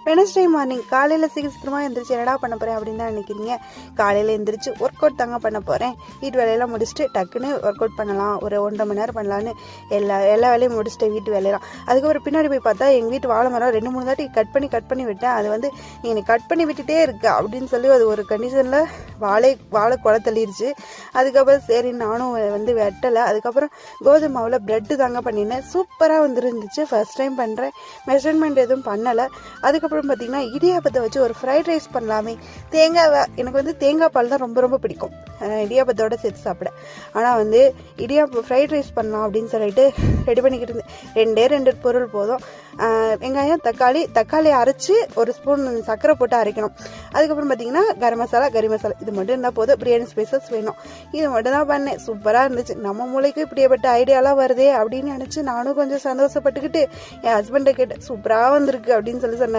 Wednesday morning காலையில் சீக்கிரமாக எழுந்திரிச்சு என்னடா பண்ண போகிறேன் அப்படின்னு தான் நினைக்கிறீங்க. காலையில் எழுந்திரிச்சு ஒர்க் அவுட் தாங்க பண்ண போகிறேன். வீட்டு வேலையெல்லாம் முடிச்சுட்டு டக்குன்னு ஒர்க் அவுட் பண்ணலாம், ஒரு 1.5 மணி நேரம் பண்ணலான்னு எல்லா வேலையும் முடிச்சுட்டு வீட்டு வேலையெல்லாம். அதுக்கப்புறம் பின்னாடி போய் பார்த்தா எங்கள் வீட்டு வாழை மரம் 2-3 தாட்டி கட் பண்ணி விட்டேன். அது வந்து நீ கட் பண்ணி விட்டுட்டே இருக்கு அப்படின்னு சொல்லி அது ஒரு கண்டிஷனில் வாழை கொலை தள்ளிடுச்சு. அதுக்கப்புறம் சரி நானும் வந்து வெட்டலை. அதுக்கப்புறம் கோதுமை மாவில் ப்ரெட்டு தாங்க பண்ணினேன். சூப்பராக வந்துருந்துச்சு. ஃபர்ஸ்ட் டைம் பண்ணுறேன். மெஷர்மெண்ட் எதுவும் பண்ணலை. அதுக்கப்புறம் பார்த்திங்கன்னா இடியாப்பத்தை வச்சு ஒரு ஃப்ரைட் ரைஸ் பண்ணலாமே. எனக்கு வந்து தேங்காய் பால் தான் ரொம்ப ரொம்ப பிடிக்கும் இடியாப்பத்தோடு சேர்த்து சாப்பிட. ஆனால் வந்து இடியாப்பம் ஃப்ரைட் ரைஸ் பண்ணலாம் அப்படின்னு சொல்லிட்டு ரெடி பண்ணிக்கிட்டு இருந்தேன். 2 பொருள் போதும். வெங்காயம், தக்காளி அரைச்சி ஒரு ஸ்பூன் சர்க்கரை போட்டு அரைக்கணும். அதுக்கப்புறம் பார்த்திங்கன்னா கரம் மசாலா இது மட்டும் இருந்தால் போதும். பிரியாணி ஸ்பைசஸ் வேணும். இது மட்டும் தான் பண்ணேன். சூப்பராக இருந்துச்சு. நம்ம மூளைக்கு இப்படியேப்பட்ட ஐடியாலாம் வருதே அப்படின்னு நினச்சி நானும் கொஞ்சம் சந்தோஷப்பட்டுக்கிட்டு என் ஹஸ்பண்டை கேட்டேன். சூப்பராக வந்திருக்கு அப்படின்னு சொல்லி சொன்னார்.